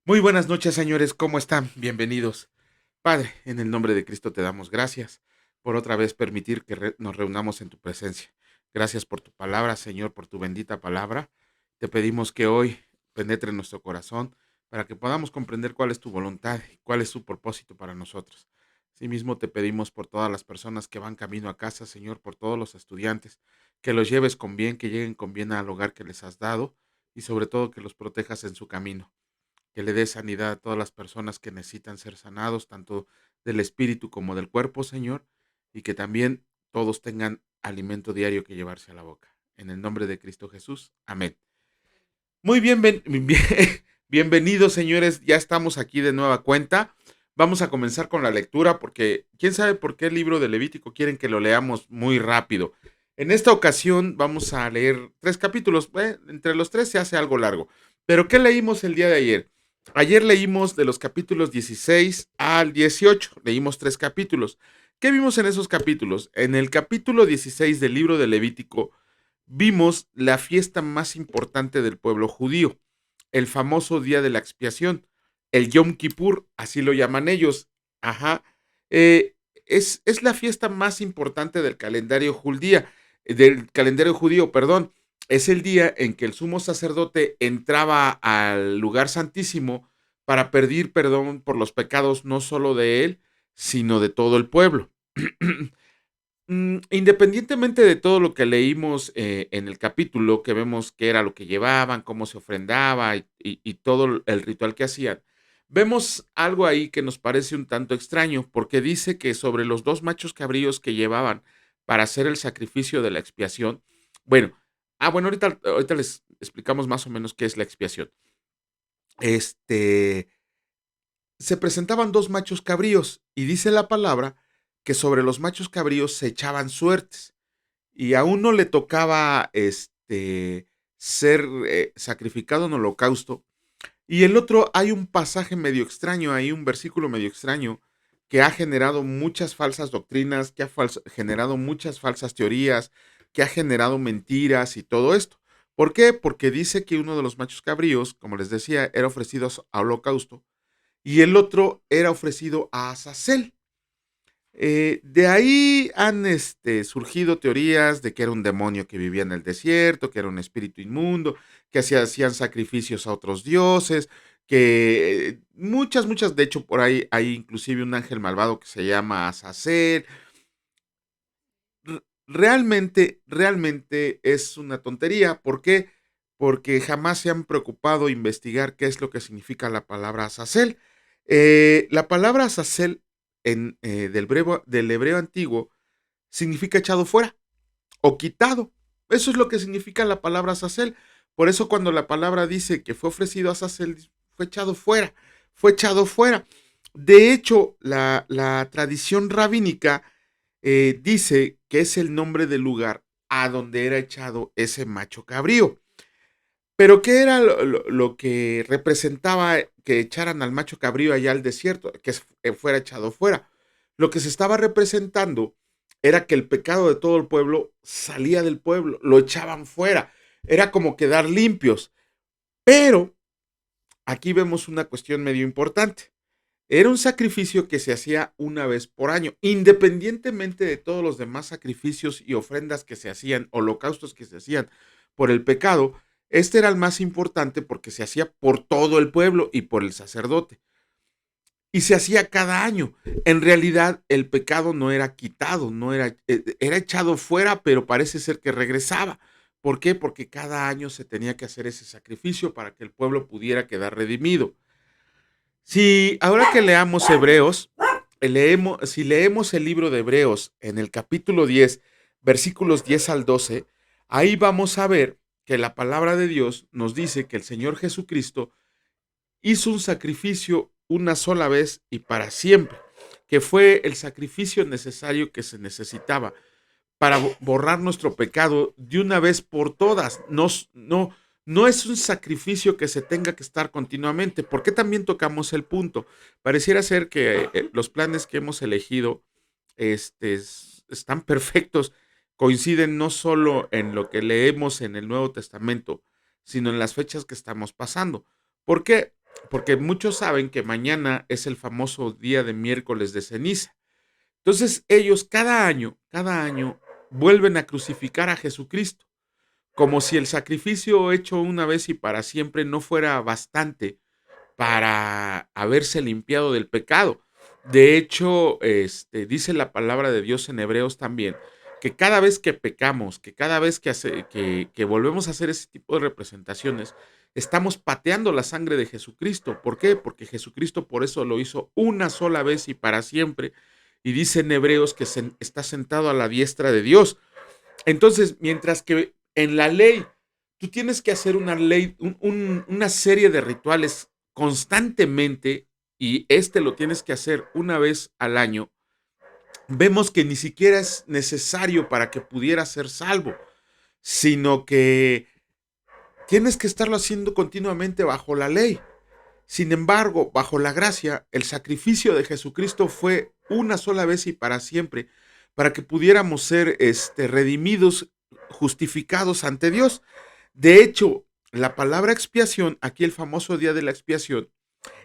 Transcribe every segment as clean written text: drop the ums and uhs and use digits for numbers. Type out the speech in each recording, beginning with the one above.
Muy buenas noches, señores, ¿cómo están? Bienvenidos. Padre, en el nombre de Cristo te damos gracias por otra vez permitir que nos reunamos en tu presencia. Gracias por tu palabra, Señor, por tu bendita palabra. Te pedimos que hoy penetre en nuestro corazón para que podamos comprender cuál es tu voluntad y cuál es tu propósito para nosotros. Asimismo, te pedimos por todas las personas que van camino a casa, Señor, por todos los estudiantes, que los lleves con bien, que lleguen con bien al hogar que les has dado y sobre todo que los protejas en su camino, que le dé sanidad a todas las personas que necesitan ser sanados, tanto del espíritu como del cuerpo, Señor, y que también todos tengan alimento diario que llevarse a la boca. En el nombre de Cristo Jesús. Amén. Muy bien, bienvenidos, señores. Ya estamos aquí de nueva cuenta. Vamos a comenzar con la lectura porque quién sabe por qué el libro de Levítico quieren que lo leamos muy rápido. En esta ocasión vamos a leer 3 capítulos. Entre los tres se hace algo largo. Pero ¿qué leímos el día de ayer? Ayer leímos de los capítulos 16 al 18. Leímos 3 capítulos. ¿Qué vimos en esos capítulos? En el capítulo 16 del libro de Levítico vimos la fiesta más importante del pueblo judío, el famoso día de la expiación, el Yom Kippur, así lo llaman ellos. Ajá. Es la fiesta más importante del calendario judío, perdón. Es el día en que el sumo sacerdote entraba al lugar santísimo para pedir perdón por los pecados no solo de él, sino de todo el pueblo. Independientemente de todo lo que leímos en el capítulo, que vemos qué era lo que llevaban, cómo se ofrendaba y todo el ritual que hacían, vemos algo ahí que nos parece un tanto extraño, porque dice que sobre los 2 machos cabríos que llevaban para hacer el sacrificio de la expiación, bueno, bueno, ahorita les explicamos más o menos qué es la expiación. Este, Se presentaban 2 machos cabríos y dice la palabra que sobre los machos cabríos se echaban suertes y a uno le tocaba ser sacrificado en holocausto y el otro hay un pasaje medio extraño, hay un versículo medio extraño que ha generado muchas falsas doctrinas, que ha generado muchas falsas teorías, que ha generado mentiras y todo esto. ¿Por qué? Porque dice que uno de los machos cabríos, como les decía, era ofrecido a holocausto y el otro era ofrecido a Azazel. De ahí han surgido teorías de que era un demonio que vivía en el desierto, que era un espíritu inmundo, que hacían sacrificios a otros dioses, que muchas, de hecho por ahí hay inclusive un ángel malvado que se llama Azazel. Realmente es una tontería. ¿Por qué? Porque jamás se han preocupado investigar qué es lo que significa la palabra Azazel. La palabra Azazel del hebreo antiguo significa echado fuera o quitado. Eso es lo que significa la palabra Azazel. Por eso cuando la palabra dice que fue ofrecido a Azazel, fue echado fuera, fue echado fuera. De hecho, la tradición rabínica dice que es el nombre del lugar a donde era echado ese macho cabrío. Pero ¿qué era lo que representaba que echaran al macho cabrío allá al desierto, que fuera echado fuera? Lo que se estaba representando era que el pecado de todo el pueblo salía del pueblo, lo echaban fuera, era como quedar limpios. Pero aquí vemos una cuestión medio importante. Era un sacrificio que se hacía una vez por año, independientemente de todos los demás sacrificios y ofrendas que se hacían, holocaustos que se hacían por el pecado. Este era el más importante porque se hacía por todo el pueblo y por el sacerdote. Y se hacía cada año. En realidad, el pecado no era quitado, era echado fuera, pero parece ser que regresaba. ¿Por qué? Porque cada año se tenía que hacer ese sacrificio para que el pueblo pudiera quedar redimido. Si ahora que leamos Hebreos, si leemos el libro de Hebreos en el capítulo 10, versículos 10 al 12, ahí vamos a ver que la palabra de Dios nos dice que el Señor Jesucristo hizo un sacrificio una sola vez y para siempre, que fue el sacrificio necesario que se necesitaba para borrar nuestro pecado de una vez por todas. No es un sacrificio que se tenga que estar continuamente. ¿Por qué también tocamos el punto? Pareciera ser que los planes que hemos elegido están perfectos, coinciden no solo en lo que leemos en el Nuevo Testamento, sino en las fechas que estamos pasando. ¿Por qué? porque muchos saben que mañana es el famoso día de miércoles de ceniza. Entonces ellos cada año vuelven a crucificar a Jesucristo, como si el sacrificio hecho una vez y para siempre no fuera bastante para haberse limpiado del pecado. De hecho, dice la palabra de Dios en Hebreos también, que cada vez que pecamos, que cada vez que volvemos a hacer ese tipo de representaciones, estamos pateando la sangre de Jesucristo. ¿Por qué? Porque Jesucristo por eso lo hizo una sola vez y para siempre. Y dice en Hebreos que está sentado a la diestra de Dios. Entonces, mientras que en la ley tú tienes que hacer una ley, una serie de rituales constantemente y lo tienes que hacer una vez al año, vemos que ni siquiera es necesario para que pudiera ser salvo, sino que tienes que estarlo haciendo continuamente bajo la ley. Sin embargo, bajo la gracia, el sacrificio de Jesucristo fue una sola vez y para siempre, para que pudiéramos ser redimidos, justificados ante Dios. De hecho, la palabra expiación, aquí el famoso día de la expiación,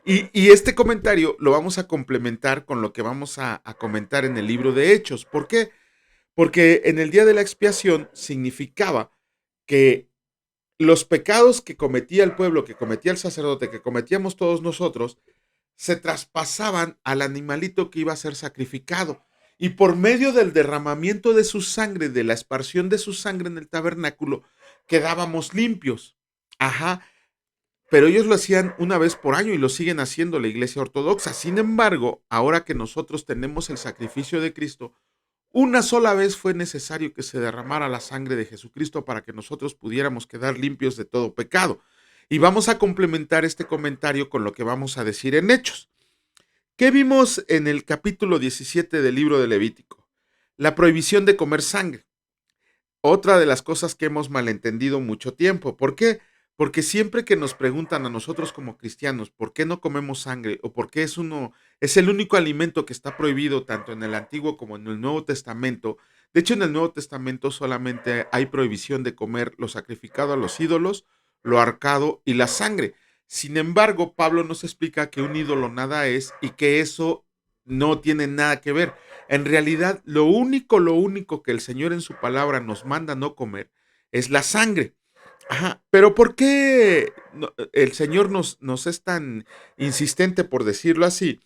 y este comentario lo vamos a complementar con lo que vamos a comentar en el libro de Hechos. ¿Por qué? Porque en el día de la expiación significaba que los pecados que cometía el pueblo, que cometía el sacerdote, que cometíamos todos nosotros, se traspasaban al animalito que iba a ser sacrificado. Y por medio del derramamiento de su sangre, de la esparción de su sangre en el tabernáculo, quedábamos limpios. Ajá. Pero ellos lo hacían una vez por año y lo siguen haciendo la iglesia ortodoxa. Sin embargo, ahora que nosotros tenemos el sacrificio de Cristo, una sola vez fue necesario que se derramara la sangre de Jesucristo para que nosotros pudiéramos quedar limpios de todo pecado. Y vamos a complementar este comentario con lo que vamos a decir en Hechos. ¿Qué vimos en el capítulo 17 del libro de Levítico? La prohibición de comer sangre. Otra de las cosas que hemos malentendido mucho tiempo. ¿Por qué? Porque siempre que nos preguntan a nosotros como cristianos por qué no comemos sangre o por qué es el único alimento que está prohibido tanto en el Antiguo como en el Nuevo Testamento. De hecho, en el Nuevo Testamento solamente hay prohibición de comer lo sacrificado a los ídolos, lo arcado y la sangre. Sin embargo, Pablo nos explica que un ídolo nada es y que eso no tiene nada que ver. En realidad, lo único que el Señor en su palabra nos manda no comer es la sangre. Ajá, pero ¿por qué el Señor nos es tan insistente, por decirlo así,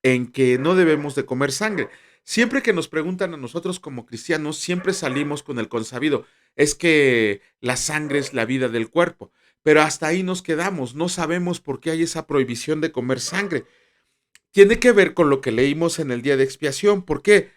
en que no debemos de comer sangre? Siempre que nos preguntan a nosotros como cristianos, siempre salimos con el consabido, es que la sangre es la vida del cuerpo, pero hasta ahí nos quedamos, no sabemos por qué hay esa prohibición de comer sangre. Tiene que ver con lo que leímos en el día de expiación, ¿por qué?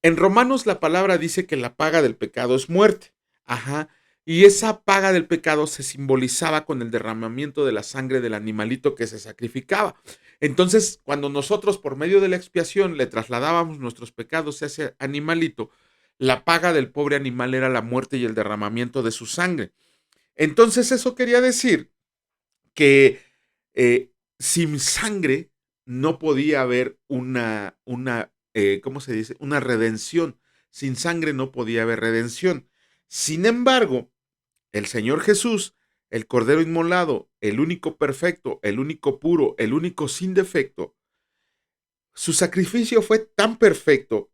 En Romanos la palabra dice que la paga del pecado es muerte. Ajá. Y esa paga del pecado se simbolizaba con el derramamiento de la sangre del animalito que se sacrificaba. Entonces, cuando nosotros por medio de la expiación le trasladábamos nuestros pecados a ese animalito, la paga del pobre animal era la muerte y el derramamiento de su sangre. Entonces, eso quería decir que sin sangre no podía haber ¿cómo se dice? Una redención. Sin sangre no podía haber redención. Sin embargo, el Señor Jesús, el Cordero Inmolado, el único perfecto, el único puro, el único sin defecto, su sacrificio fue tan perfecto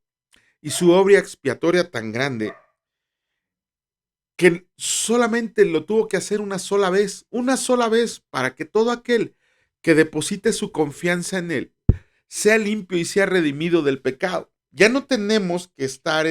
y su obra expiatoria tan grande que solamente lo tuvo que hacer una sola vez para que todo aquel que deposite su confianza en él sea limpio y sea redimido del pecado. Ya no tenemos que estar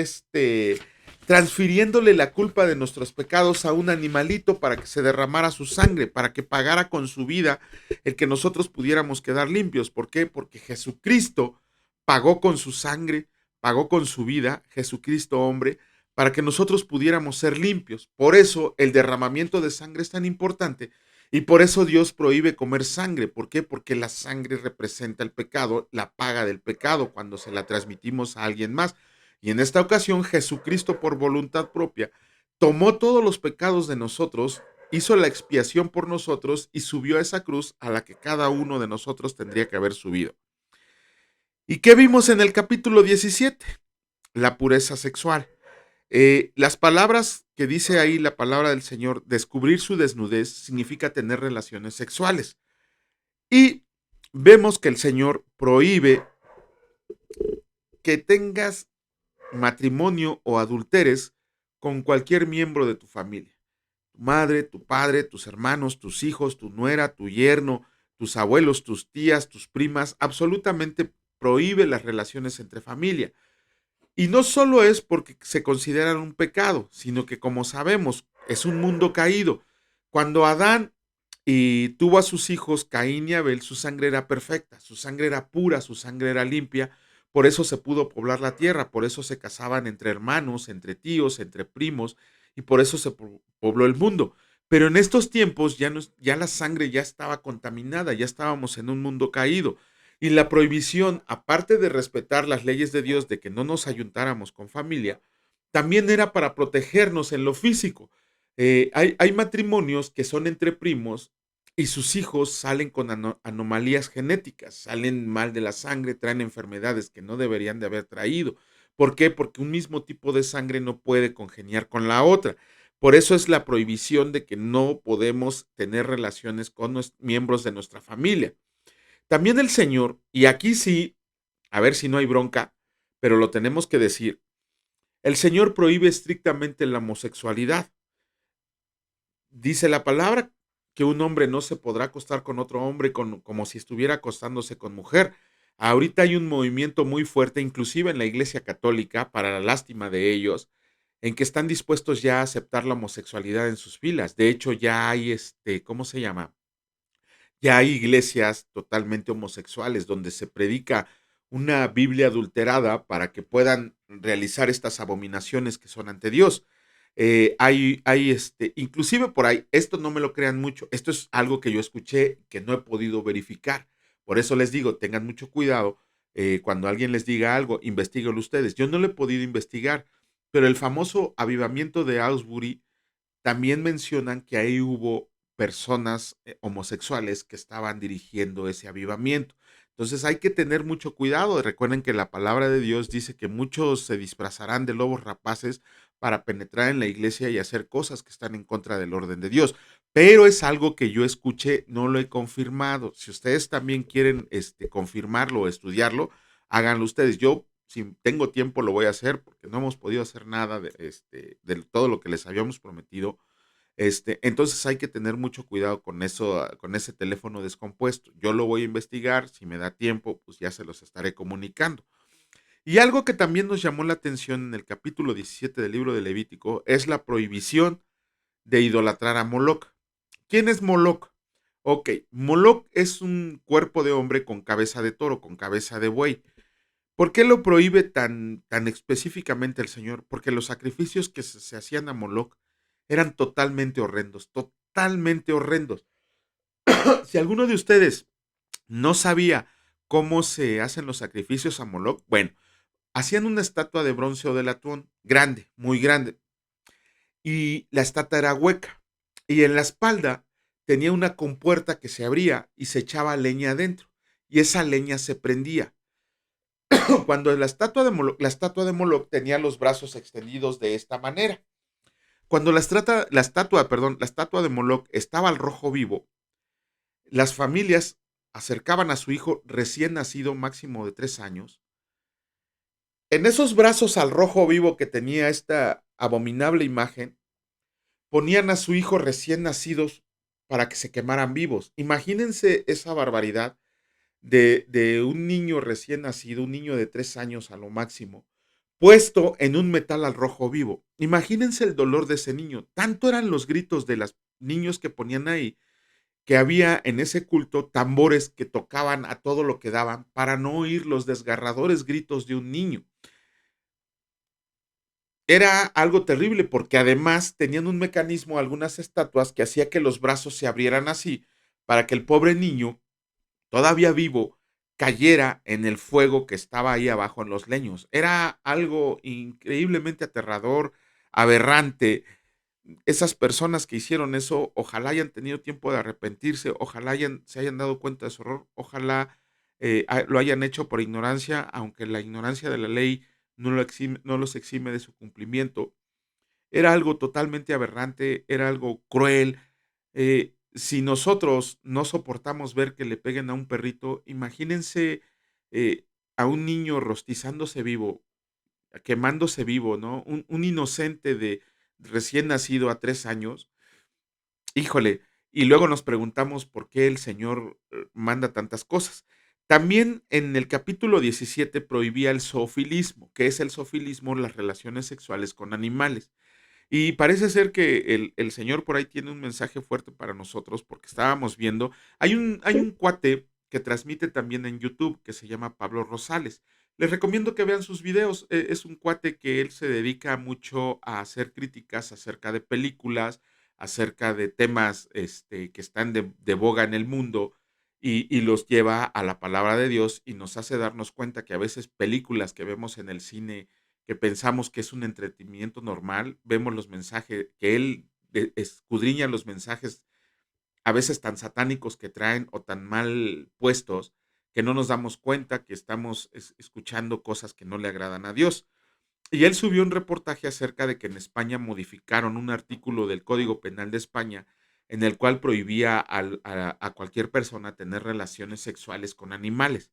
transfiriéndole la culpa de nuestros pecados a un animalito para que se derramara su sangre, para que pagara con su vida el que nosotros pudiéramos quedar limpios. ¿Por qué? Porque Jesucristo pagó con su sangre, pagó con su vida, Jesucristo hombre, para que nosotros pudiéramos ser limpios. Por eso el derramamiento de sangre es tan importante y por eso Dios prohíbe comer sangre. ¿Por qué? Porque la sangre representa el pecado, la paga del pecado cuando se la transmitimos a alguien más. Y en esta ocasión Jesucristo por voluntad propia tomó todos los pecados de nosotros, hizo la expiación por nosotros y subió a esa cruz a la que cada uno de nosotros tendría que haber subido. ¿Y qué vimos en el capítulo 17? La pureza sexual. Las palabras que dice ahí la palabra del Señor, descubrir su desnudez, significa tener relaciones sexuales. Y vemos que el Señor prohíbe que tengas matrimonio o adulteres con cualquier miembro de tu familia. Tu madre, tu padre, tus hermanos, tus hijos, tu nuera, tu yerno, tus abuelos, tus tías, tus primas, absolutamente prohíbe las relaciones entre familia. Y no solo es porque se consideran un pecado, sino que como sabemos, es un mundo caído. Cuando Adán y tuvo a sus hijos, Caín y Abel, su sangre era perfecta, su sangre era pura, su sangre era limpia, por eso se pudo poblar la tierra, por eso se casaban entre hermanos, entre tíos, entre primos, y por eso se pobló el mundo. Pero en estos tiempos ya, ya la sangre ya estaba contaminada, ya estábamos en un mundo caído. Y la prohibición, aparte de respetar las leyes de Dios de que no nos ayuntáramos con familia, también era para protegernos en lo físico. Hay matrimonios que son entre primos y sus hijos salen con anomalías genéticas, salen mal de la sangre, traen enfermedades que no deberían de haber traído. ¿Por qué? Porque un mismo tipo de sangre no puede congeniar con la otra. Por eso es la prohibición de que no podemos tener relaciones con miembros de nuestra familia. También el Señor, y aquí sí, a ver si no hay bronca, pero lo tenemos que decir, el Señor prohíbe estrictamente la homosexualidad. Dice la palabra que un hombre no se podrá acostar con otro hombre como si estuviera acostándose con mujer. Ahorita hay un movimiento muy fuerte, inclusive en la Iglesia Católica, para la lástima de ellos, en que están dispuestos ya a aceptar la homosexualidad en sus filas. De hecho, ya hay ¿cómo se llama? Ya hay iglesias totalmente homosexuales donde se predica una Biblia adulterada para que puedan realizar estas abominaciones que son ante Dios. Inclusive por ahí, esto no me lo crean mucho, esto es algo que yo escuché que no he podido verificar. Por eso les digo, tengan mucho cuidado cuando alguien les diga algo, investíguenlo ustedes. Yo no lo he podido investigar, pero el famoso avivamiento de Augsburg también mencionan que ahí hubo personas homosexuales que estaban dirigiendo ese avivamiento. Entonces hay que tener mucho cuidado. Recuerden que la palabra de Dios dice que muchos se disfrazarán de lobos rapaces para penetrar en la iglesia y hacer cosas que están en contra del orden de Dios. Pero es algo que yo escuché, no lo he confirmado. Si ustedes también quieren confirmarlo o estudiarlo, háganlo ustedes. Yo, si tengo tiempo, lo voy a hacer porque no hemos podido hacer nada de todo lo que les habíamos prometido. Entonces hay que tener mucho cuidado con eso, con ese teléfono descompuesto. Yo lo voy a investigar, si me da tiempo, pues ya se los estaré comunicando. Y algo que también nos llamó la atención en el capítulo 17 del libro de Levítico es la prohibición de idolatrar a Moloc. ¿Quién es Moloc? Ok, Moloc es un cuerpo de hombre con cabeza de toro, con cabeza de buey. ¿Por qué lo prohíbe tan específicamente el Señor? Porque los sacrificios que se hacían a Moloc eran totalmente horrendos, totalmente horrendos. Si alguno de ustedes no sabía cómo se hacen los sacrificios a Moloc, bueno, hacían una estatua de bronce o de latón, grande, muy grande, y la estatua era hueca, y en la espalda tenía una compuerta que se abría y se echaba leña adentro, y esa leña se prendía. Cuando la estatua de Moloch tenía los brazos extendidos de esta manera. Cuando la estatua de Moloch estaba al rojo vivo, las familias acercaban a su hijo recién nacido, máximo de 3 años. En esos brazos al rojo vivo que tenía esta abominable imagen, ponían a su hijo recién nacidos para que se quemaran vivos. Imagínense esa barbaridad de un niño recién nacido, un niño de 3 años a lo máximo, puesto en un metal al rojo vivo. Imagínense el dolor de ese niño. Tanto eran los gritos de los niños que ponían ahí, que había en ese culto tambores que tocaban a todo lo que daban para no oír los desgarradores gritos de un niño. Era algo terrible porque además tenían un mecanismo, algunas estatuas, que hacía que los brazos se abrieran así para que el pobre niño todavía vivo, cayera en el fuego que estaba ahí abajo en los leños. Era algo increíblemente aterrador, aberrante. Esas personas que hicieron eso, ojalá hayan tenido tiempo de arrepentirse, ojalá se hayan dado cuenta de su error, ojalá lo hayan hecho por ignorancia, aunque la ignorancia de la ley no los exime de su cumplimiento. Era algo totalmente aberrante, era algo cruel. si nosotros no soportamos ver que le peguen a un perrito, imagínense eh, a un niño rostizándose vivo, quemándose vivo, ¿no? Un inocente de recién nacido a 3 años. Híjole, y luego nos preguntamos por qué el Señor manda tantas cosas. También en el capítulo 17 prohibía el zoofilismo. ¿Qué es el zoofilismo? Las relaciones sexuales con animales. Y parece ser que el Señor por ahí tiene un mensaje fuerte para nosotros, porque estábamos viendo, hay un cuate que transmite también en YouTube que se llama Pablo Rosales. Les recomiendo que vean sus videos. Es un cuate que él se dedica mucho a hacer críticas acerca de películas, acerca de temas que están de boga en el mundo y los lleva a la palabra de Dios y nos hace darnos cuenta que a veces películas que vemos en el cine que pensamos que es un entretenimiento normal, vemos los mensajes, que él escudriña los mensajes a veces tan satánicos que traen o tan mal puestos que no nos damos cuenta que estamos escuchando cosas que no le agradan a Dios. Y él subió un reportaje acerca de que en España modificaron un artículo del Código Penal de España en el cual prohibía a cualquier persona tener relaciones sexuales con animales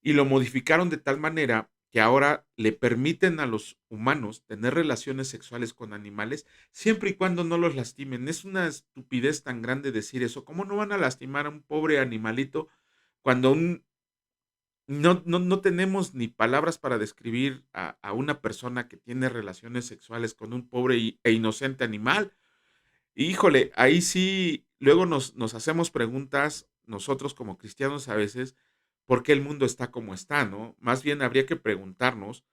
y lo modificaron de tal manera que ahora le permiten a los humanos tener relaciones sexuales con animales siempre y cuando no los lastimen. Es una estupidez tan grande decir eso. ¿Cómo no van a lastimar a un pobre animalito cuando no tenemos ni palabras para describir a una persona que tiene relaciones sexuales con un pobre e inocente animal? Híjole, ahí sí, luego nos hacemos preguntas nosotros como cristianos a veces, ¿por qué el mundo está como está, no? Más bien habría que preguntarnos,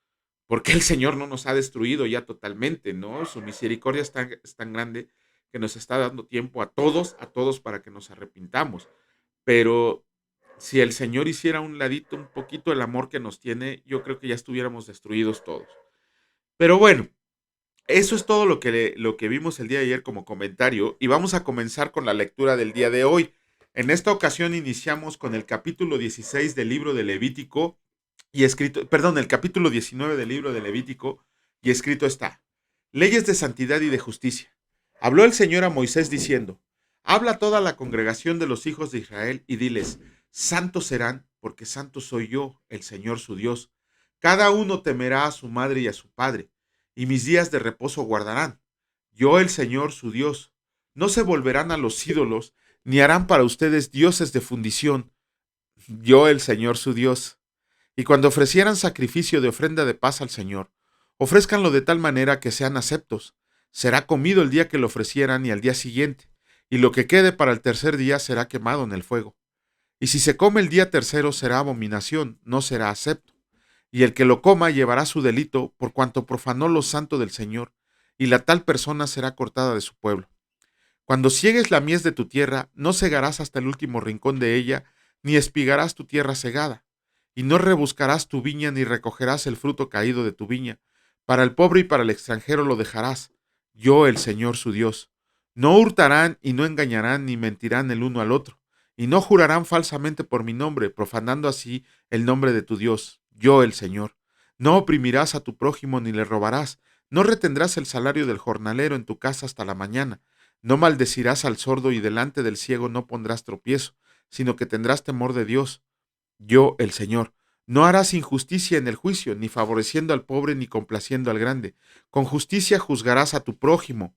¿por qué el Señor no nos ha destruido ya totalmente, no? Su misericordia es tan grande que nos está dando tiempo a todos para que nos arrepintamos. Pero si el Señor hiciera un ladito, un poquito el amor que nos tiene, yo creo que ya estuviéramos destruidos todos. Pero bueno, eso es todo lo que vimos el día de ayer como comentario y vamos a comenzar con la lectura del día de hoy. En esta ocasión iniciamos con el capítulo 16 del libro de Levítico y escrito, perdón, el capítulo 19 del libro de Levítico y escrito está: Leyes de santidad y de justicia. Habló el Señor a Moisés diciendo: Habla a toda la congregación de los hijos de Israel y diles: Santos serán, porque santo soy yo, el Señor su Dios. Cada uno temerá a su madre y a su padre, y mis días de reposo guardarán. Yo, el Señor su Dios. No se volverán a los ídolos, ni harán para ustedes dioses de fundición. Yo, el Señor su Dios. Y cuando ofrecieran sacrificio de ofrenda de paz al Señor, ofrézcanlo de tal manera que sean aceptos. Será comido el día que lo ofrecieran y al día siguiente, y lo que quede para el tercer día será quemado en el fuego. Y si se come el día tercero será abominación, no será acepto. Y el que lo coma llevará su delito por cuanto profanó lo santo del Señor, y la tal persona será cortada de su pueblo. Cuando ciegues la mies de tu tierra, no cegarás hasta el último rincón de ella, ni espigarás tu tierra cegada, y no rebuscarás tu viña, ni recogerás el fruto caído de tu viña. Para el pobre y para el extranjero lo dejarás, yo el Señor su Dios. No hurtarán y no engañarán ni mentirán el uno al otro, y no jurarán falsamente por mi nombre, profanando así el nombre de tu Dios, yo el Señor. No oprimirás a tu prójimo ni le robarás, no retendrás el salario del jornalero en tu casa hasta la mañana. No maldecirás al sordo y delante del ciego no pondrás tropiezo, sino que tendrás temor de Dios, yo el Señor. No harás injusticia en el juicio, ni favoreciendo al pobre ni complaciendo al grande. Con justicia juzgarás a tu prójimo.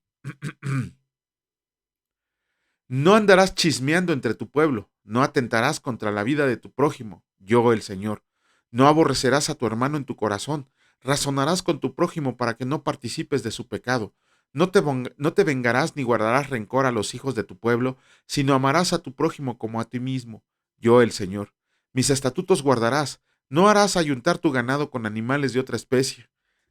No andarás chismeando entre tu pueblo, no atentarás contra la vida de tu prójimo, yo el Señor. No aborrecerás a tu hermano en tu corazón, razonarás con tu prójimo para que no participes de su pecado. No te vengarás ni guardarás rencor a los hijos de tu pueblo, sino amarás a tu prójimo como a ti mismo, yo el Señor. Mis estatutos guardarás, no harás ayuntar tu ganado con animales de otra especie.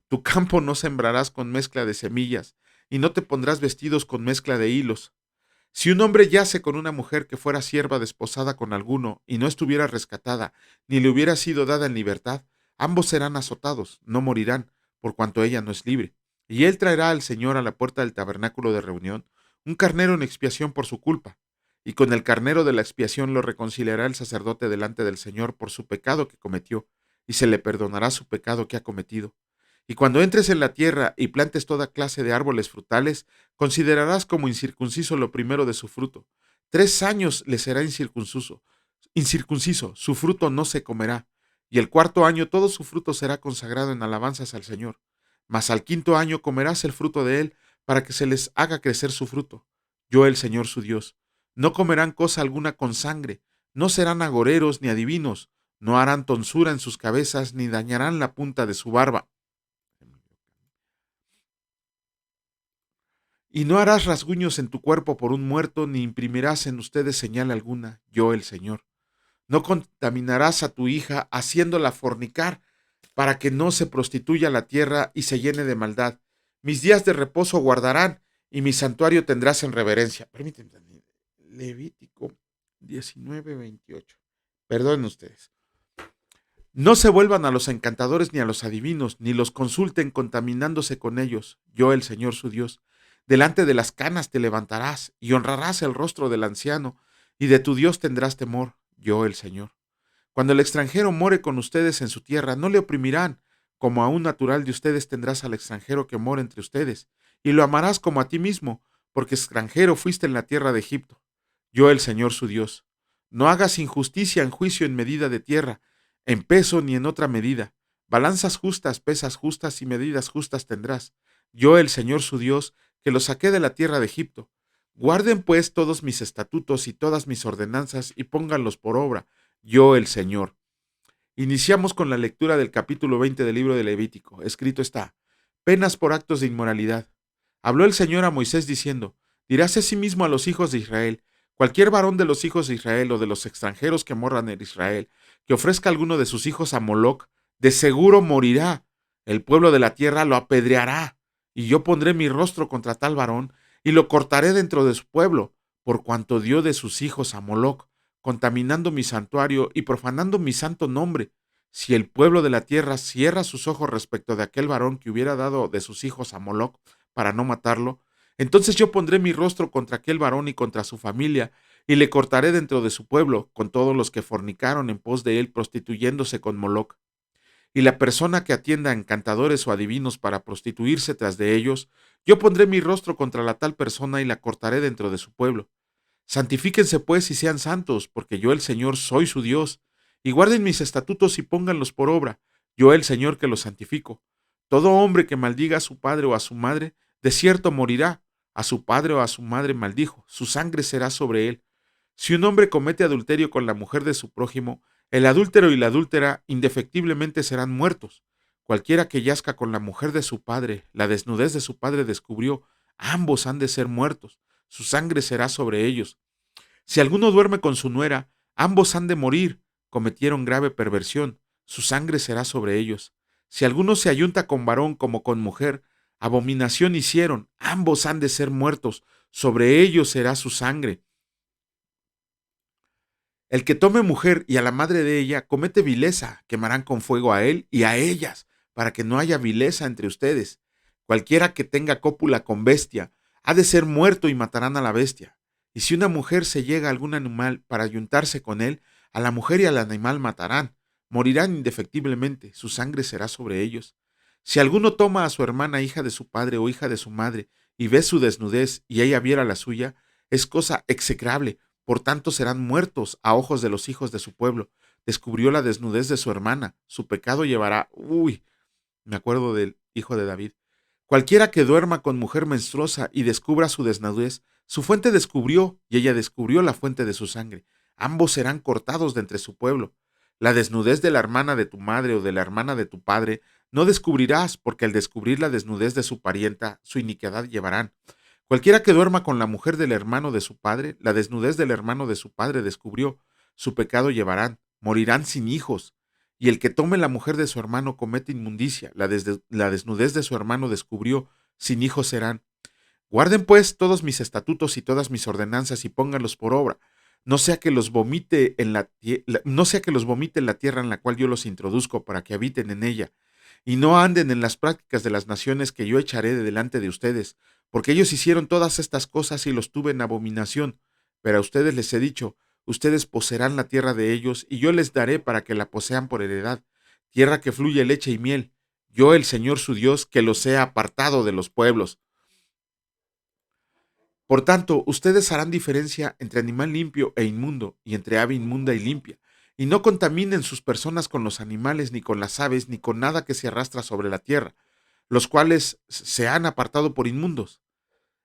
Tu campo no sembrarás con mezcla de semillas, y no te pondrás vestidos con mezcla de hilos. Si un hombre yace con una mujer que fuera sierva desposada con alguno y no estuviera rescatada, ni le hubiera sido dada en libertad, ambos serán azotados, no morirán, por cuanto ella no es libre. Y él traerá al Señor a la puerta del tabernáculo de reunión un carnero en expiación por su culpa, y con el carnero de la expiación lo reconciliará el sacerdote delante del Señor por su pecado que cometió, y se le perdonará su pecado que ha cometido. Y cuando entres en la tierra y plantes toda clase de árboles frutales, considerarás como incircunciso lo primero de su fruto. 3 años le será incircunciso, su fruto no se comerá, y el cuarto año todo su fruto será consagrado en alabanzas al Señor. Mas al quinto año comerás el fruto de él, para que se les haga crecer su fruto. Yo el Señor su Dios. No comerán cosa alguna con sangre, no serán agoreros ni adivinos, no harán tonsura en sus cabezas, ni dañarán la punta de su barba. Y no harás rasguños en tu cuerpo por un muerto, ni imprimirás en ustedes señal alguna, yo el Señor. No contaminarás a tu hija haciéndola fornicar, para que no se prostituya la tierra y se llene de maldad. Mis días de reposo guardarán, y mi santuario tendrás en reverencia. Permítanme, Levítico 19:28. Perdonen ustedes. No se vuelvan a los encantadores ni a los adivinos, ni los consulten contaminándose con ellos. Yo, el Señor su Dios. Delante de las canas te levantarás y honrarás el rostro del anciano, y de tu Dios tendrás temor. Yo, el Señor. Cuando el extranjero more con ustedes en su tierra, no le oprimirán. Como a un natural de ustedes tendrás al extranjero que mora entre ustedes, y lo amarás como a ti mismo, porque extranjero fuiste en la tierra de Egipto. Yo, el Señor su Dios. No hagas injusticia en juicio en medida de tierra, en peso ni en otra medida. Balanzas justas, pesas justas y medidas justas tendrás. Yo, el Señor su Dios, que los saqué de la tierra de Egipto. Guarden pues todos mis estatutos y todas mis ordenanzas y pónganlos por obra, yo el Señor. Iniciamos con la lectura del capítulo 20 del libro de Levítico. Escrito está: penas por actos de inmoralidad. Habló el Señor a Moisés diciendo: dirás asimismo a los hijos de Israel: cualquier varón de los hijos de Israel o de los extranjeros que moran en Israel, que ofrezca alguno de sus hijos a Moloc, de seguro morirá. El pueblo de la tierra lo apedreará, y yo pondré mi rostro contra tal varón, y lo cortaré dentro de su pueblo, por cuanto dio de sus hijos a Moloc, contaminando mi santuario y profanando mi santo nombre. Si el pueblo de la tierra cierra sus ojos respecto de aquel varón que hubiera dado de sus hijos a Moloc para no matarlo, entonces yo pondré mi rostro contra aquel varón y contra su familia, y le cortaré dentro de su pueblo, con todos los que fornicaron en pos de él, prostituyéndose con Moloc. Y la persona que atienda a encantadores o adivinos para prostituirse tras de ellos, yo pondré mi rostro contra la tal persona y la cortaré dentro de su pueblo. Santifíquense pues y sean santos, porque yo el Señor soy su Dios, y guarden mis estatutos y pónganlos por obra, yo el Señor que los santifico. Todo hombre que maldiga a su padre o a su madre, de cierto morirá. A su padre o a su madre maldijo, su sangre será sobre él. Si un hombre comete adulterio con la mujer de su prójimo, el adúltero y la adúltera indefectiblemente serán muertos. Cualquiera que yazca con la mujer de su padre, la desnudez de su padre descubrió, ambos han de ser muertos, su sangre será sobre ellos. Si alguno duerme con su nuera, ambos han de morir, cometieron grave perversión, su sangre será sobre ellos. Si alguno se ayunta con varón como con mujer, abominación hicieron, ambos han de ser muertos, sobre ellos será su sangre. El que tome mujer y a la madre de ella comete vileza, quemarán con fuego a él y a ellas, para que no haya vileza entre ustedes. Cualquiera que tenga cópula con bestia, ha de ser muerto y matarán a la bestia. Y si una mujer se llega a algún animal para ayuntarse con él, a la mujer y al animal matarán, morirán indefectiblemente, su sangre será sobre ellos. Si alguno toma a su hermana hija de su padre o hija de su madre, y ve su desnudez y ella viera la suya, es cosa execrable, por tanto serán muertos a ojos de los hijos de su pueblo. Descubrió la desnudez de su hermana, su pecado llevará. Me acuerdo del hijo de David. Cualquiera que duerma con mujer menstruosa y descubra su desnudez, su fuente descubrió y ella descubrió la fuente de su sangre. Ambos serán cortados de entre su pueblo. La desnudez de la hermana de tu madre o de la hermana de tu padre no descubrirás, porque al descubrir la desnudez de su parienta, su iniquidad llevarán. Cualquiera que duerma con la mujer del hermano de su padre, la desnudez del hermano de su padre descubrió, su pecado llevarán, morirán sin hijos. Y el que tome la mujer de su hermano comete inmundicia, la desnudez de su hermano descubrió, sin hijos serán. Guarden pues todos mis estatutos y todas mis ordenanzas y pónganlos por obra, no sea que los vomite no sea que los vomite en la tierra en la cual yo los introduzco para que habiten en ella, y no anden en las prácticas de las naciones que yo echaré de delante de ustedes, porque ellos hicieron todas estas cosas y los tuve en abominación. Pero a ustedes les he dicho, ustedes poseerán la tierra de ellos, y yo les daré para que la posean por heredad, tierra que fluye leche y miel, yo el Señor su Dios, que los he apartado de los pueblos. Por tanto, ustedes harán diferencia entre animal limpio e inmundo, y entre ave inmunda y limpia, y no contaminen sus personas con los animales, ni con las aves, ni con nada que se arrastra sobre la tierra, los cuales se han apartado por inmundos.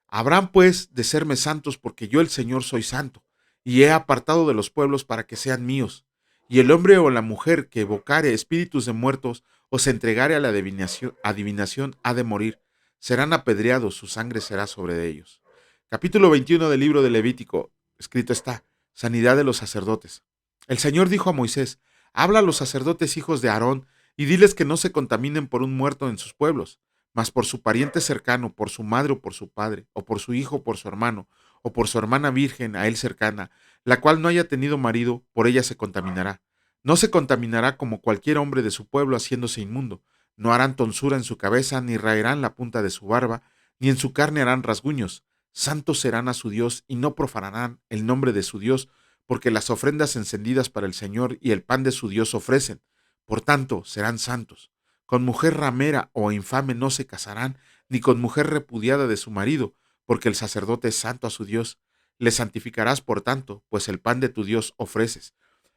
Habrán pues de serme santos, porque yo el Señor soy santo, y he apartado de los pueblos para que sean míos. Y el hombre o la mujer que evocare espíritus de muertos o se entregare a la adivinación ha de morir. Serán apedreados, su sangre será sobre ellos. Capítulo 21 del libro de Levítico. Escrito está: sanidad de los sacerdotes. El Señor dijo a Moisés: habla a los sacerdotes hijos de Aarón y diles que no se contaminen por un muerto en sus pueblos, mas por su pariente cercano, por su madre o por su padre, o por su hijo o por su hermano, o por su hermana virgen a él cercana, la cual no haya tenido marido, por ella se contaminará. No se contaminará como cualquier hombre de su pueblo haciéndose inmundo. No harán tonsura en su cabeza, ni raerán la punta de su barba, ni en su carne harán rasguños. Santos serán a su Dios, y no profanarán el nombre de su Dios, porque las ofrendas encendidas para el Señor y el pan de su Dios ofrecen. Por tanto, serán santos. Con mujer ramera o infame no se casarán, ni con mujer repudiada de su marido, porque el sacerdote es santo a su Dios. Le santificarás, por tanto, pues el pan de tu Dios ofreces.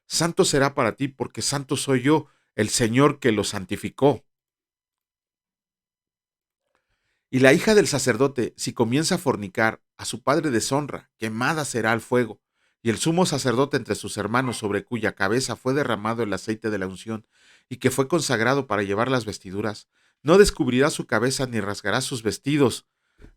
Santo será para ti, porque santo soy yo, el Señor que lo santificó. Y la hija del sacerdote, si comienza a fornicar, a su padre deshonra, quemada será al fuego. Y el sumo sacerdote entre sus hermanos, sobre cuya cabeza fue derramado el aceite de la unción, y que fue consagrado para llevar las vestiduras, no descubrirá su cabeza ni rasgará sus vestidos.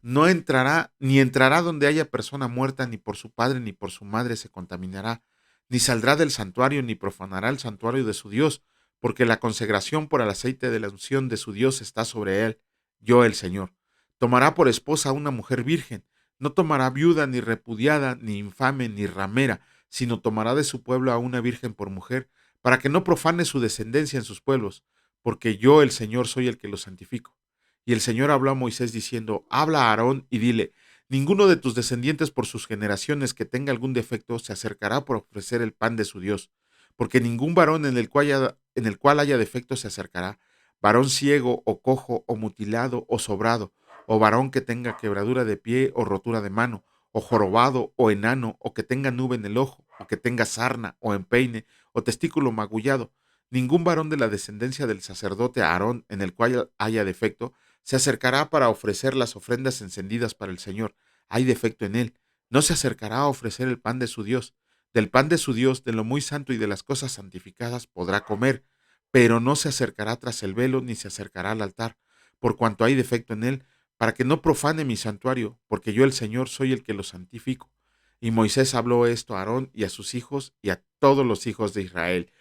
No entrará, ni entrará donde haya persona muerta, ni por su padre ni por su madre se contaminará, ni saldrá del santuario, ni profanará el santuario de su Dios, porque la consagración por el aceite de la unción de su Dios está sobre él, yo el Señor. Tomará por esposa a una mujer virgen, no tomará viuda, ni repudiada, ni infame, ni ramera, sino tomará de su pueblo a una virgen por mujer, para que no profane su descendencia en sus pueblos, porque yo el Señor soy el que los santifico. Y el Señor habló a Moisés diciendo: habla a Aarón y dile: ninguno de tus descendientes por sus generaciones que tenga algún defecto se acercará por ofrecer el pan de su Dios, porque ningún varón en el cual haya defecto se acercará, varón ciego o cojo o mutilado o sobrado, o varón que tenga quebradura de pie o rotura de mano, o jorobado o enano, o que tenga nube en el ojo, o que tenga sarna o empeine, o testículo magullado. Ningún varón de la descendencia del sacerdote Aarón en el cual haya defecto se acercará para ofrecer las ofrendas encendidas para el Señor. Hay defecto en él. No se acercará a ofrecer el pan de su Dios. Del pan de su Dios, de lo muy santo y de las cosas santificadas podrá comer, pero no se acercará tras el velo ni se acercará al altar, por cuanto hay defecto en él, para que no profane mi santuario, porque yo el Señor soy el que lo santifico. Y Moisés habló esto a Aarón y a sus hijos y a todos los hijos de Israel.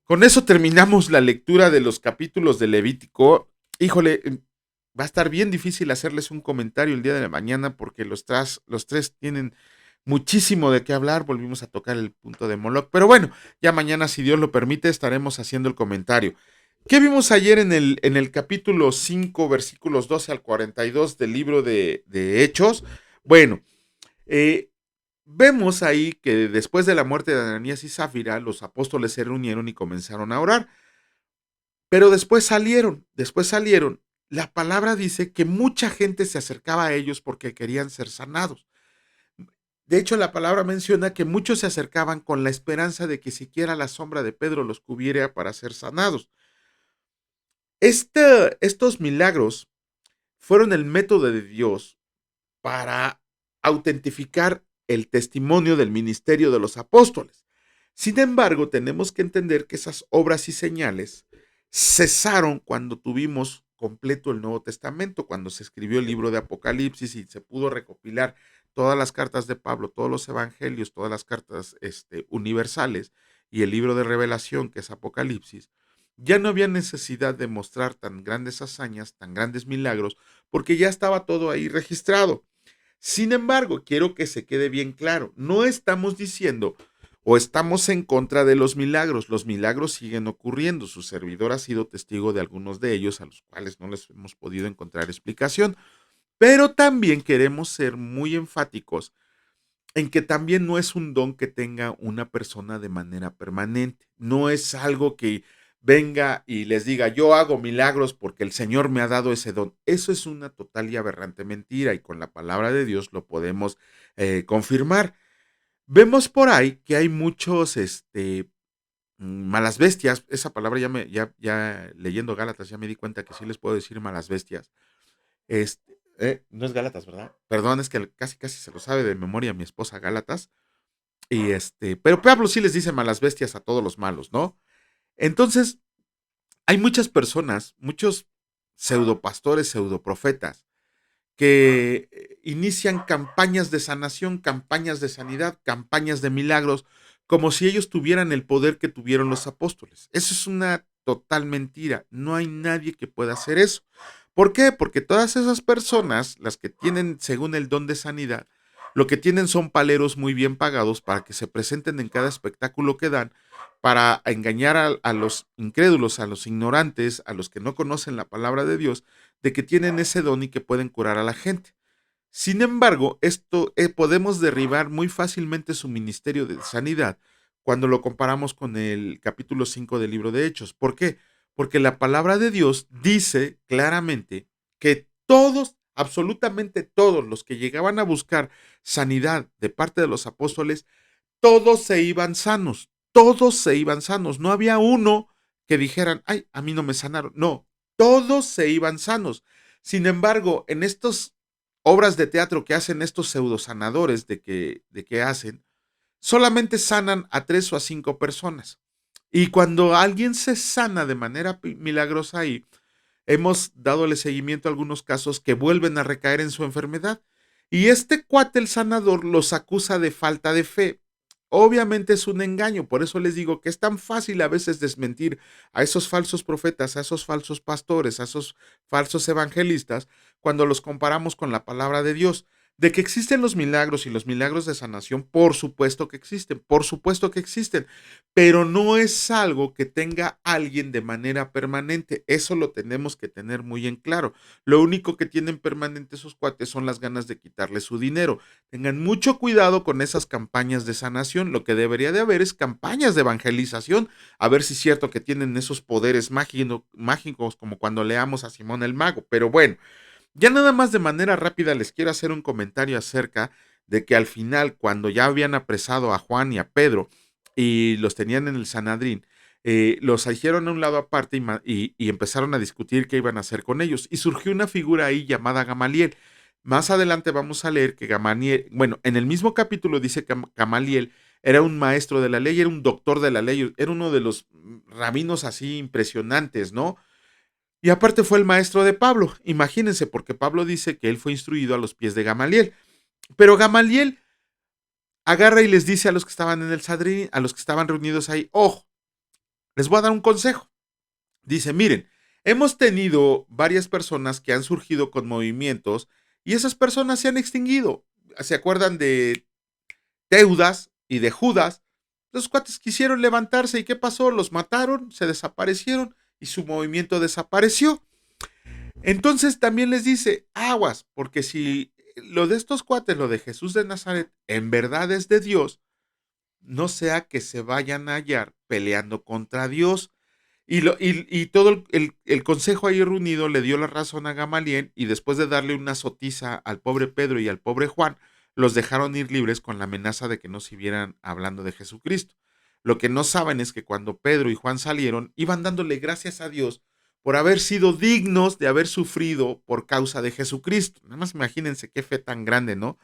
Con eso terminamos la lectura de los capítulos de Levítico. Híjole, va a estar bien difícil hacerles un comentario el día de la mañana porque los tres tienen muchísimo de qué hablar. Volvimos a tocar el punto de Moloch, pero bueno, ya mañana, si Dios lo permite, estaremos haciendo el comentario. ¿Qué vimos ayer en el capítulo 5, versículos 12 al 42 del libro de Hechos? Bueno, eh, vemos ahí que después de la muerte de Ananías y Zafira, los apóstoles se reunieron y comenzaron a orar, pero después salieron. La palabra dice que mucha gente se acercaba a ellos porque querían ser sanados. De hecho, la palabra menciona que muchos se acercaban con la esperanza de que siquiera la sombra de Pedro los cubriera para ser sanados. Estos milagros fueron el método de Dios para autentificar el testimonio del ministerio de los apóstoles. Sin embargo, tenemos que entender que esas obras y señales cesaron cuando tuvimos completo el Nuevo Testamento, cuando se escribió el libro de Apocalipsis y se pudo recopilar todas las cartas de Pablo, todos los evangelios, todas las cartas universales y el libro de Revelación, que es Apocalipsis. Ya no había necesidad de mostrar tan grandes hazañas, tan grandes milagros, porque ya estaba todo ahí registrado. Sin embargo, quiero que se quede bien claro, no estamos diciendo o estamos en contra de los milagros siguen ocurriendo, su servidor ha sido testigo de algunos de ellos a los cuales no les hemos podido encontrar explicación, pero también queremos ser muy enfáticos en que también no es un don que tenga una persona de manera permanente, no es algo que venga y les diga, yo hago milagros porque el Señor me ha dado ese don. Eso es una total y aberrante mentira y con la palabra de Dios lo podemos confirmar. Vemos por ahí que hay muchos, malas bestias, esa palabra ya leyendo Gálatas ya me di cuenta que sí les puedo decir malas bestias. No es Gálatas, ¿verdad? Perdón, es que casi casi se lo sabe de memoria mi esposa Gálatas. Pero Pablo sí les dice malas bestias a todos los malos, ¿no? Entonces, hay muchas personas, muchos pseudopastores, pseudoprofetas, que inician campañas de sanación, campañas de sanidad, campañas de milagros, como si ellos tuvieran el poder que tuvieron los apóstoles. Eso es una total mentira. No hay nadie que pueda hacer eso. ¿Por qué? Porque todas esas personas, las que tienen según el don de sanidad, lo que tienen son paleros muy bien pagados para que se presenten en cada espectáculo que dan, para engañar a los incrédulos, a los ignorantes, a los que no conocen la palabra de Dios, de que tienen ese don y que pueden curar a la gente. Sin embargo, esto podemos derribar muy fácilmente su ministerio de sanidad cuando lo comparamos con el capítulo 5 del libro de Hechos. ¿Por qué? Porque la palabra de Dios dice claramente que todos, absolutamente todos los que llegaban a buscar sanidad de parte de los apóstoles, todos se iban sanos, todos se iban sanos. No había uno que dijeran, ay, a mí no me sanaron. No, todos se iban sanos. Sin embargo, en estas obras de teatro que hacen estos pseudosanadores de que hacen, solamente sanan a 3 o a 5 personas. Y cuando alguien se sana de manera milagrosa ahí, hemos dadole seguimiento a algunos casos que vuelven a recaer en su enfermedad. Y este cuate, el sanador, los acusa de falta de fe. Obviamente es un engaño, por eso les digo que es tan fácil a veces desmentir a esos falsos profetas, a esos falsos pastores, a esos falsos evangelistas, cuando los comparamos con la palabra de Dios. De que existen los milagros y los milagros de sanación, por supuesto que existen, por supuesto que existen, pero no es algo que tenga alguien de manera permanente. Eso lo tenemos que tener muy en claro. Lo único que tienen permanente esos cuates son las ganas de quitarle su dinero. Tengan mucho cuidado con esas campañas de sanación. Lo que debería de haber es campañas de evangelización, a ver si es cierto que tienen esos poderes mágicos como cuando leamos a Simón el Mago. Pero bueno, ya nada más de manera rápida les quiero hacer un comentario acerca de que al final, cuando ya habían apresado a Juan y a Pedro y los tenían en el Sanadrín, los hicieron a un lado aparte y empezaron a discutir qué iban a hacer con ellos. Y surgió una figura ahí llamada Gamaliel. Más adelante vamos a leer que Gamaliel, bueno, en el mismo capítulo dice que Gamaliel era un maestro de la ley, era un doctor de la ley, era uno de los rabinos así impresionantes, ¿no? Y aparte fue el maestro de Pablo, imagínense, porque Pablo dice que él fue instruido a los pies de Gamaliel. Pero Gamaliel agarra y les dice a los que estaban en el Sadrín, a los que estaban reunidos ahí, ojo, les voy a dar un consejo. Dice, miren, hemos tenido varias personas que han surgido con movimientos y esas personas se han extinguido. ¿Se acuerdan de Teudas y de Judas? Los cuates quisieron levantarse y ¿qué pasó? Los mataron, se desaparecieron y su movimiento desapareció. Entonces también les dice, aguas, porque si lo de estos cuates, lo de Jesús de Nazaret, en verdad es de Dios, no sea que se vayan a hallar peleando contra Dios. Y todo el consejo ahí reunido le dio la razón a Gamaliel y después de darle una sotiza al pobre Pedro y al pobre Juan, los dejaron ir libres con la amenaza de que no siguieran hablando de Jesucristo. Lo que no saben es que cuando Pedro y Juan salieron, iban dándole gracias a Dios por haber sido dignos de haber sufrido por causa de Jesucristo. Nada más imagínense qué fe tan grande, ¿no?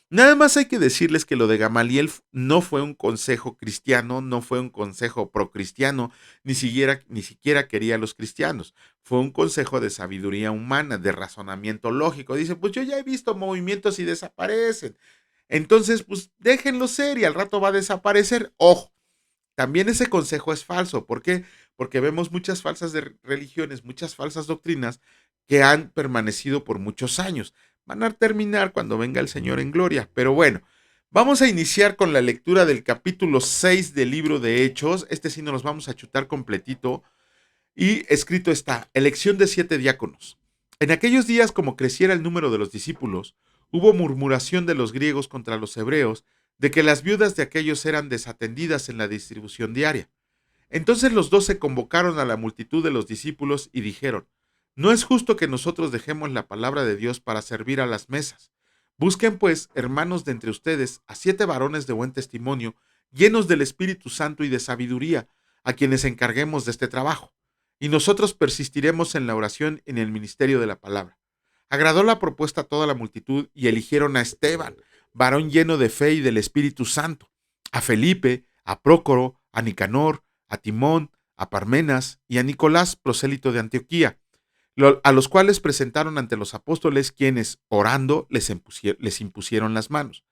Nada más hay que decirles que lo de Gamaliel no fue un consejo cristiano, no fue un consejo procristiano, ni siquiera quería a los cristianos. Fue un consejo de sabiduría humana, de razonamiento lógico. Dice, pues yo ya he visto movimientos y desaparecen. Entonces, pues déjenlo ser y al rato va a desaparecer. Ojo, también ese consejo es falso. ¿Por qué? Porque vemos muchas falsas religiones, muchas falsas doctrinas que han permanecido por muchos años. Van a terminar cuando venga el Señor en gloria. Pero bueno, vamos a iniciar con la lectura del capítulo 6 del libro de Hechos. Este sí nos los vamos a chutar completito. Y escrito está, elección de 7 diáconos. En aquellos días, como creciera el número de los discípulos, hubo murmuración de los griegos contra los hebreos, de que las viudas de aquellos eran desatendidas en la distribución diaria. Entonces los 12 convocaron a la multitud de los discípulos y dijeron: no es justo que nosotros dejemos la palabra de Dios para servir a las mesas. Busquen pues, hermanos de entre ustedes, a 7 varones de buen testimonio, llenos del Espíritu Santo y de sabiduría, a quienes encarguemos de este trabajo. Y nosotros persistiremos en la oración y en el ministerio de la palabra. Agradó la propuesta a toda la multitud y eligieron a Esteban, varón lleno de fe y del Espíritu Santo, a Felipe, a Prócoro, a Nicanor, a Timón, a Parmenas y a Nicolás, prosélito de Antioquía, a los cuales presentaron ante los apóstoles, quienes, orando, les impusieron las manos.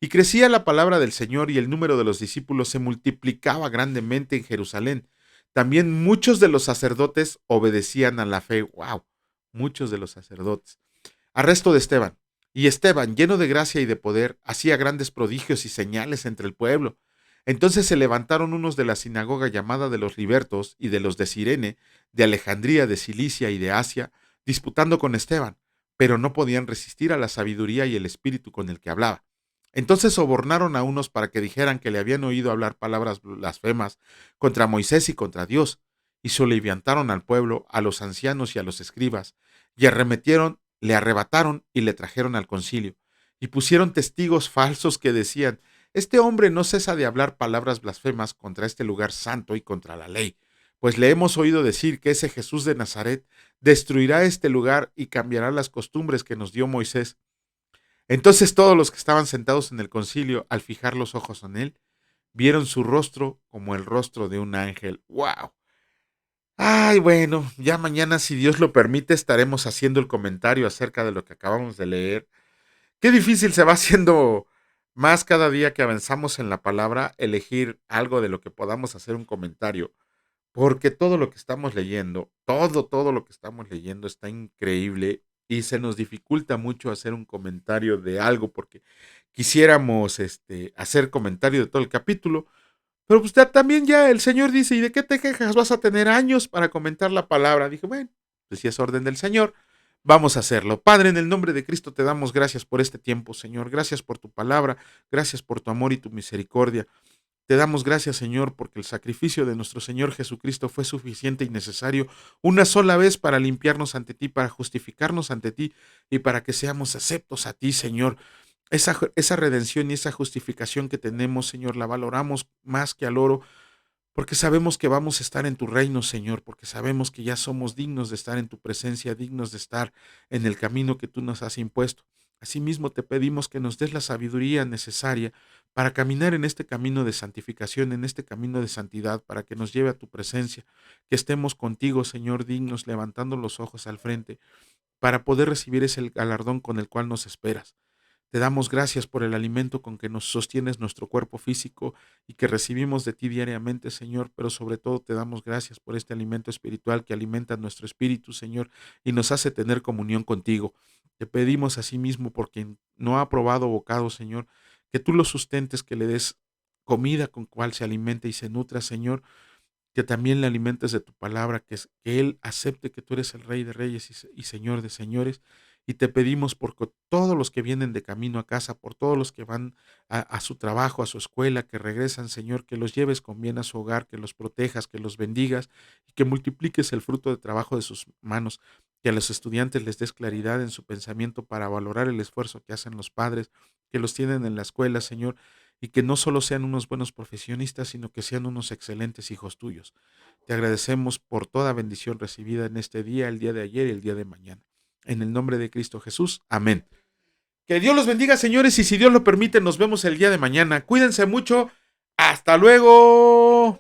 Y crecía la palabra del Señor y el número de los discípulos se multiplicaba grandemente en Jerusalén. También muchos de los sacerdotes obedecían a la fe. ¡Wow! Muchos de los sacerdotes. Arresto de Esteban. Y Esteban, lleno de gracia y de poder, hacía grandes prodigios y señales entre el pueblo. Entonces se levantaron unos de la sinagoga llamada de los libertos y de los de Cirene, de Alejandría, de Cilicia y de Asia, disputando con Esteban, pero no podían resistir a la sabiduría y el espíritu con el que hablaba. Entonces sobornaron a unos para que dijeran que le habían oído hablar palabras blasfemas contra Moisés y contra Dios, y soliviantaron al pueblo, a los ancianos y a los escribas, y le arrebataron y le trajeron al concilio, y pusieron testigos falsos que decían: este hombre no cesa de hablar palabras blasfemas contra este lugar santo y contra la ley, pues le hemos oído decir que ese Jesús de Nazaret destruirá este lugar y cambiará las costumbres que nos dio Moisés. Entonces todos los que estaban sentados en el concilio, al fijar los ojos en él, vieron su rostro como el rostro de un ángel. ¡Wow! Ay, bueno, ya mañana, si Dios lo permite, estaremos haciendo el comentario acerca de lo que acabamos de leer. Qué difícil se va haciendo más cada día que avanzamos en la palabra, elegir algo de lo que podamos hacer un comentario, porque todo lo que estamos leyendo, todo lo que estamos leyendo está increíble y se nos dificulta mucho hacer un comentario de algo porque quisiéramos hacer comentario de todo el capítulo, pero pues también ya el Señor dice: ¿y de qué te quejas? Vas a tener años para comentar la palabra. Dije, bueno, pues si es orden del Señor, vamos a hacerlo. Padre, en el nombre de Cristo te damos gracias por este tiempo, Señor. Gracias por tu palabra, gracias por tu amor y tu misericordia. Te damos gracias, Señor, porque el sacrificio de nuestro Señor Jesucristo fue suficiente y necesario una sola vez para limpiarnos ante ti, para justificarnos ante ti y para que seamos aceptos a ti, Señor. Esa redención y esa justificación que tenemos, Señor, la valoramos más que al oro, porque sabemos que vamos a estar en tu reino, Señor, porque sabemos que ya somos dignos de estar en tu presencia, dignos de estar en el camino que tú nos has impuesto. Asimismo, te pedimos que nos des la sabiduría necesaria para caminar en este camino de santificación, en este camino de santidad, para que nos lleve a tu presencia, que estemos contigo, Señor, dignos, levantando los ojos al frente, para poder recibir ese galardón con el cual nos esperas. Te damos gracias por el alimento con que nos sostienes nuestro cuerpo físico y que recibimos de ti diariamente, Señor, pero sobre todo te damos gracias por este alimento espiritual que alimenta nuestro espíritu, Señor, y nos hace tener comunión contigo. Te pedimos asimismo por quien no ha probado bocado, Señor, que tú lo sustentes, que le des comida con cual se alimente y se nutra, Señor, que también le alimentes de tu palabra, que Él acepte que tú eres el Rey de Reyes y Señor de Señores. Y te pedimos por todos los que vienen de camino a casa, por todos los que van a su trabajo, a su escuela, que regresan, Señor, que los lleves con bien a su hogar, que los protejas, que los bendigas y que multipliques el fruto de trabajo de sus manos, que a los estudiantes les des claridad en su pensamiento para valorar el esfuerzo que hacen los padres, que los tienen en la escuela, Señor, y que no solo sean unos buenos profesionistas, sino que sean unos excelentes hijos tuyos. Te agradecemos por toda bendición recibida en este día, el día de ayer y el día de mañana. En el nombre de Cristo Jesús. Amén. Que Dios los bendiga, señores, y si Dios lo permite, nos vemos el día de mañana. Cuídense mucho. Hasta luego.